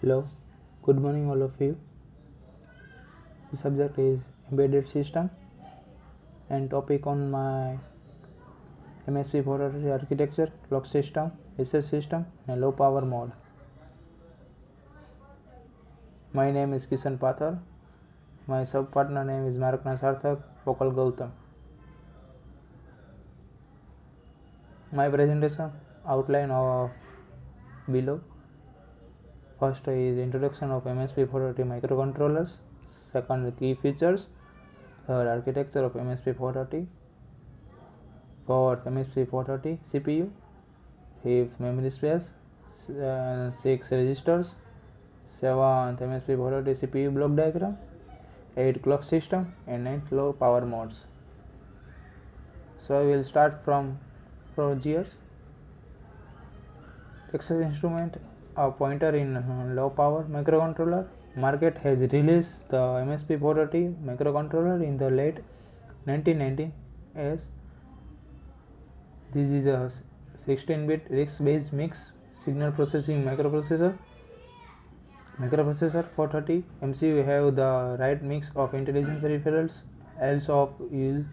Hello, good morning all of you. The subject is embedded system and topic on my MSP430 architecture, clock system, SS system and low power mode. My name is Kishan Pathar. My sub partner name is Marakna Sarthak, Pokal Gautam. My presentation outline of below. First is introduction of MSP430 microcontrollers. Second, key features. Third, architecture of MSP430. Fourth, MSP430 CPU. Fifth, memory space. Six, registers. Seventh, MSP430 CPU block diagram. 8, clock system and 9, low power modes. So we will start from gears. Texas Instrument, a pointer in low power microcontroller. Market has released the MSP430 microcontroller in the late 1990s. This is a 16-bit RISC-based mixed signal processing microprocessor. Microprocessor 430 MCU have the right mix of intelligent peripherals, also of use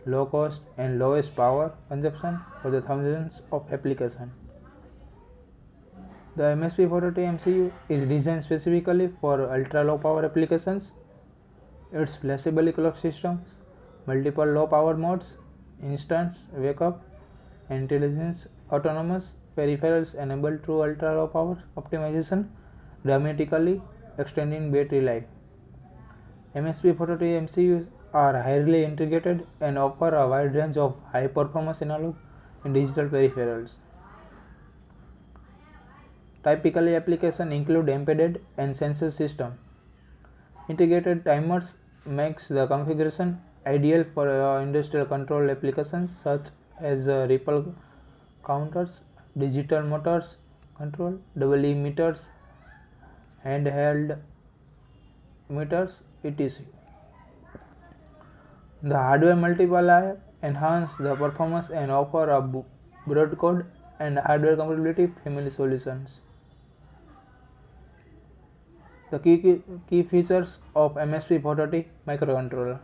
low cost and lowest power consumption for the thousands of applications. The MSP430 MCU is designed specifically for ultra low power applications. Its flexible clock systems, multiple low power modes, instant wake up, intelligence autonomous peripherals enable true ultra low power optimization, dramatically extending battery life. MSP430 MCUs are highly integrated and offer a wide range of high performance analog and digital peripherals. Typically, applications include embedded and sensor system. Integrated timers makes the configuration ideal for industrial control applications such as ripple counters, digital motors control, double E meters, handheld meters, etc. The hardware multiplier enhance the performance and offer a broadcode and hardware compatibility family solutions. The key features of MSP430 microcontroller.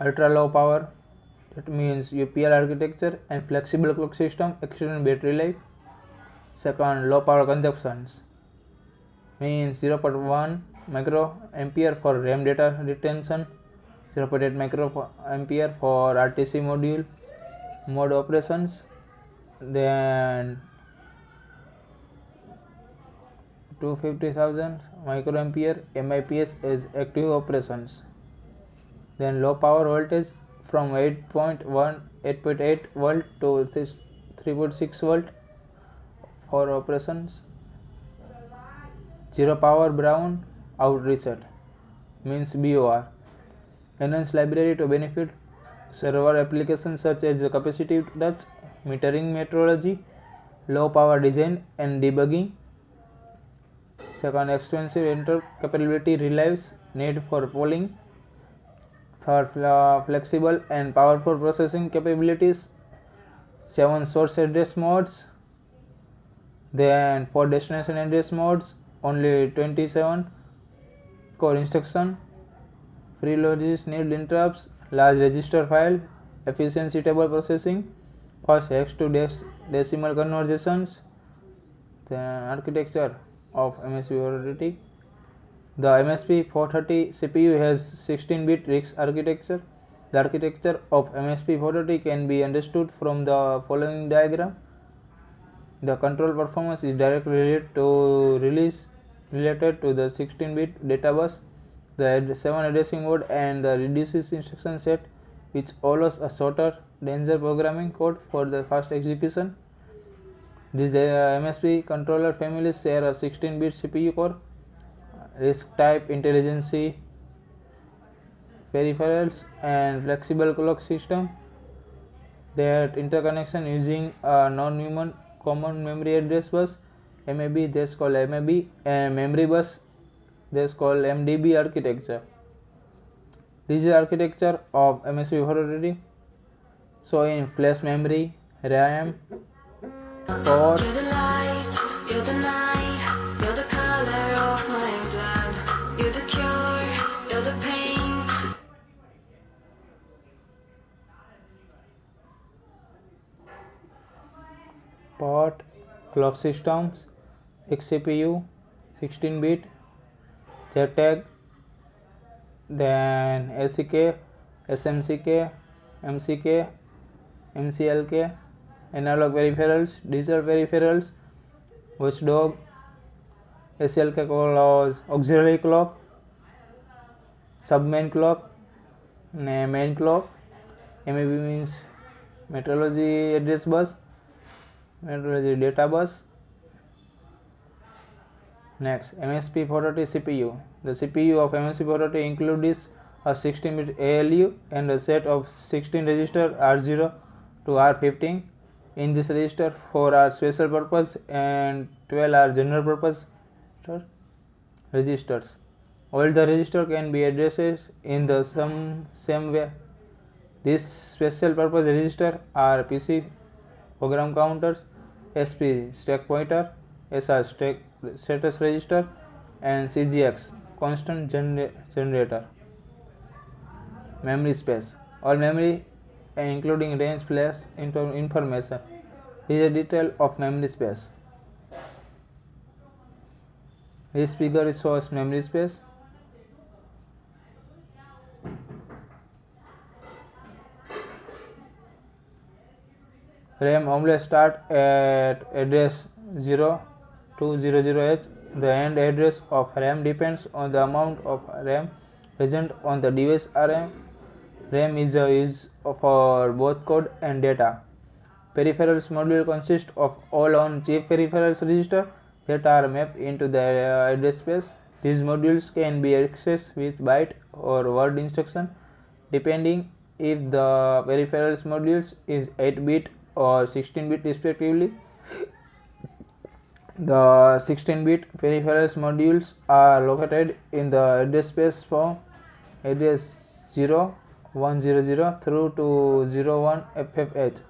Ultra low power, that means UPL architecture and flexible clock system extend battery life. Second, low power consumptions, means 0.1 microampere for RAM data retention, 0.8 microampere for RTC module mode operations, then 250,000 microampere MIPS as active operations. Then low power voltage from 8.8 volt to 3.6 volt for operations. Zero power brown out reset, means BOR. Enhanced library to benefit server applications such as capacitive touch, metering metrology, low power design and debugging. Second, extensive intercapability relies need for polling. Third, flexible and powerful processing capabilities. 7 source address modes. Then 4 destination address modes. Only 27 core instruction. Free logis need interrupts. Large register file. Efficiency table processing. Fast hex to decimal conversions. Then architecture of MSP430. The MSP430 CPU has 16-bit RISC architecture. The architecture of MSP430 can be understood from the following diagram. The control performance is directly related to the 16-bit data bus, the 7 addressing mode and the reduces instruction set, which allows a shorter, denser programming code for the fast execution. These MSP controller families share a 16-bit CPU core, RISC type intelligence peripherals and flexible clock system. That interconnection using a non-human common memory address bus, MAB, that's called MAB, and memory bus, that's called MDB architecture. This is architecture of MSP430. So in flash memory, RAM, or port, clock systems, XCPU, 16-bit, JTAG, then ACK, SMCK, MCK, MCLK, analog peripherals, digital peripherals, watchdog, SLK calls auxiliary clock, sub-main clock, main clock, MAB means metrology address bus, metrology data bus. Next, MSP430 CPU. The CPU of MSP430 includes a 16-bit ALU and a set of 16 registers R0 to R15. In this register, 4 are special purpose and 12 are general purpose registers. All the registers can be addressed in the same way. These special purpose registers are PC program counters, SP stack pointer, SR status register, and CGX constant generator. Memory space. All memory including range flash information. Here is a detail of memory space. This figure shows memory space. RAM only start at address 0 to 00H. The end address of RAM depends on the amount of RAM present on the device. RAM is used for both code and data. Peripherals module consists of all on-chip peripherals registers that are mapped into the address space. These modules can be accessed with byte or word instruction depending if the peripherals modules is 8-bit or 16-bit respectively. The 16-bit peripherals modules are located in the address space from address 0, 100 through to 01FFH,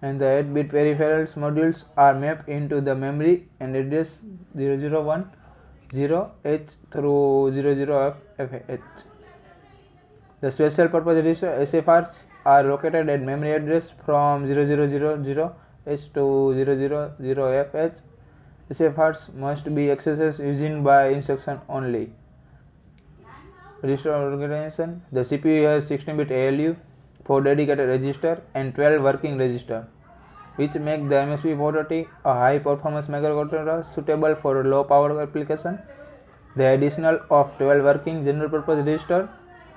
and the 8-bit peripherals modules are mapped into the memory and address 0010H through 00FFH. The special purpose register SFRs are located at memory address from 0000H to 000FH. SFRs must be accessed using by instruction only. Register organization. The CPU has 16-bit ALU, 4 dedicated registers and 12 working registers, which make the MSP430 a high-performance microcontroller suitable for low-power application. The addition of 12 working general-purpose registers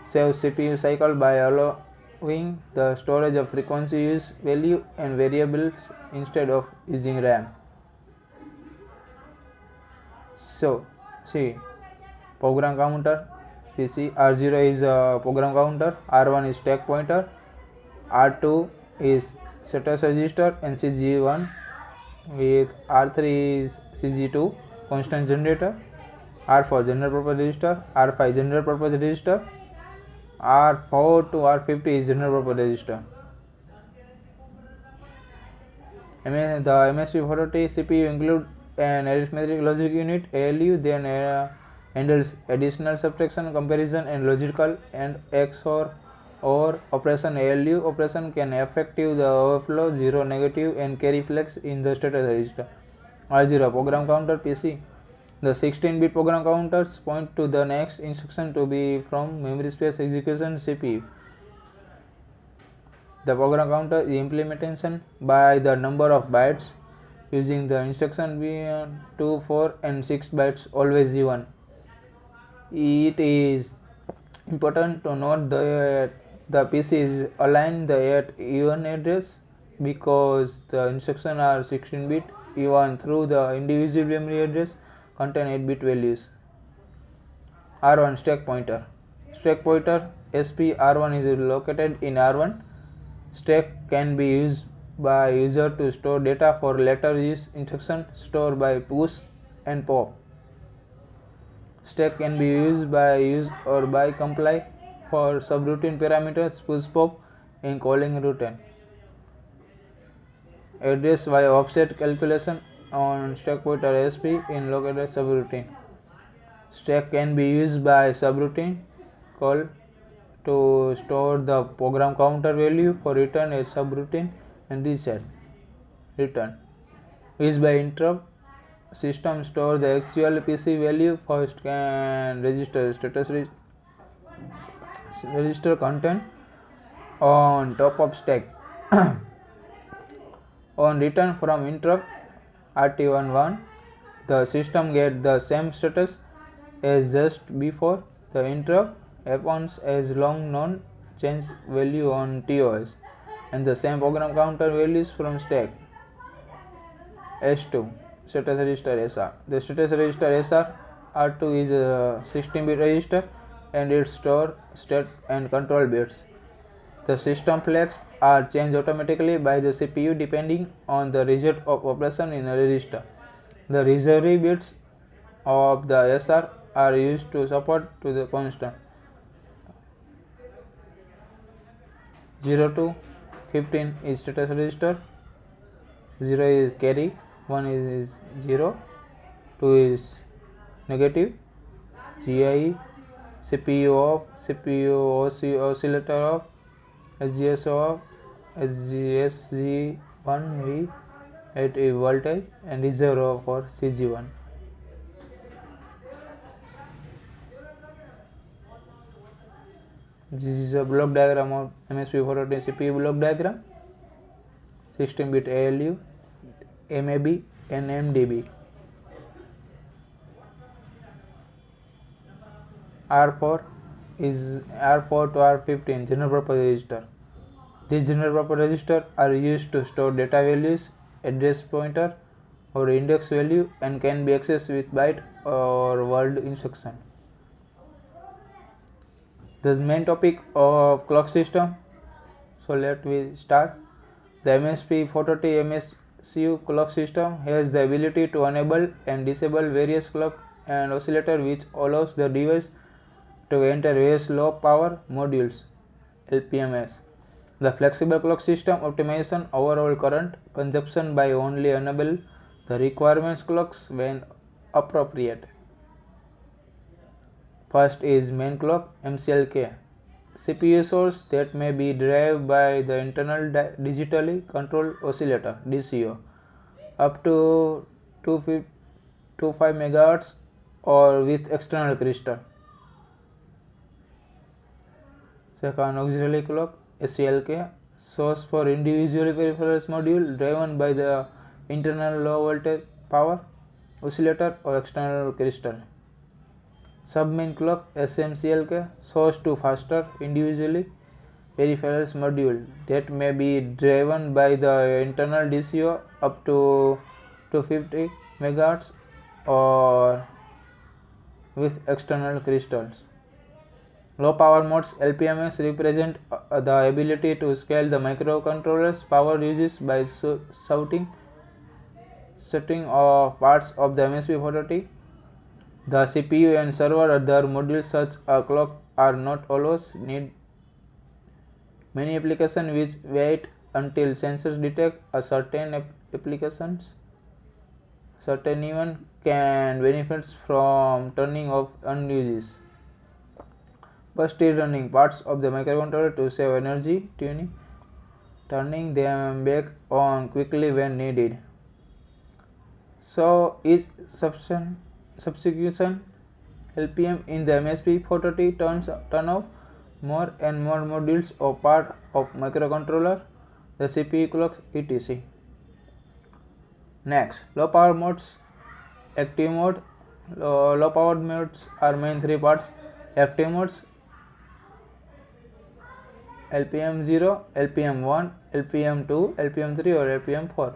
saves CPU cycle by allowing the storage of frequency use value and variables instead of using RAM. So, see, program counter. PC R0 is a program counter, R1 is stack pointer, R2 is status register and CG1 with R3 is CG2 constant generator, R4 general purpose register, R5 general purpose register, R4 to R50 is general purpose register. The MSP430 CPU include an arithmetic logic unit ALU, then handles additional, subtraction, comparison and logical and XOR or operation. ALU operation can effective the overflow, 0, negative and carry flags in the status register. R0 program counter PC. The 16-bit program counters point to the next instruction to be from memory space execution CPU. The program counter is implementation by the number of bytes using the instruction 2, 4 and 6 bytes always even. It is important to note that the PC is aligned at even address because the instructions are 16-bit even through the individual memory address contain 8-bit values. R1 stack pointer. Stack pointer SP R1 is located in R1. Stack can be used by user to store data for later use. Instruction store by push and pop. Stack can be used by use or by comply for subroutine parameters push pop in calling routine. Address by offset calculation on stack pointer SP in located subroutine. Stack can be used by subroutine call to store the program counter value for return a subroutine and reset return. Used by interrupt system store the actual PC value first can register status register content on top of stack. On return from interrupt RT11, the system gets the same status as just before the interrupt happens as long known change value on TOS and the same program counter values from stack. S2 status register SR. The status register SR R2 is a 16-bit register and it stores state and control bits. The system flags are changed automatically by the CPU depending on the result of operation in a register. The reserve bits of the SR are used to support to the constant 0 to 15 is status register, 0 is carry, 1 is 0, 2 is negative, GIE, CPU off, CPU oscillator off, SGS off, SGSG1V at a voltage and reserve off for CG1. This is a block diagram of MSP430 CPU block diagram, 16-bit ALU, MAB and MDB. R4 is R4 to R15 general purpose register. These general purpose registers are used to store data values, address pointer or index value and can be accessed with byte or word instruction. The main topic of clock system. So let me start. The MSP430 MSU clock system has the ability to enable and disable various clock and oscillator which allows the device to enter various low power modules LPMS. The flexible clock system optimization overall current consumption by only enable the requirements clocks when appropriate. First is main clock MCLK, CPU source that may be derived by the internal digitally controlled oscillator DCO up to 225 MHz or with external crystal. Second, auxiliary clock SCLK, source for individual peripherals module driven by the internal low voltage power oscillator or external crystal. Sub-main clock SMCLK, source to faster individually peripherals module that may be driven by the internal DCO up to 250 MHz or with external crystals. Low power modes LPMS represent the ability to scale the microcontroller's power uses by setting of parts of the MSP430. The CPU and server other modules such a clock are not always need. Many applications which wait until sensors detect a certain applications. Certain even can benefit from turning off uses. But still running parts of the microcontroller to save energy, turning them back on quickly when needed. So each subsequent LPM in the MSP430 turn off more and more modules or part of microcontroller, the CPU clocks etc. Next, low power modes. Active mode. Low power modes are main three parts. Active modes LPM0, LPM1, LPM2, LPM3 or LPM4.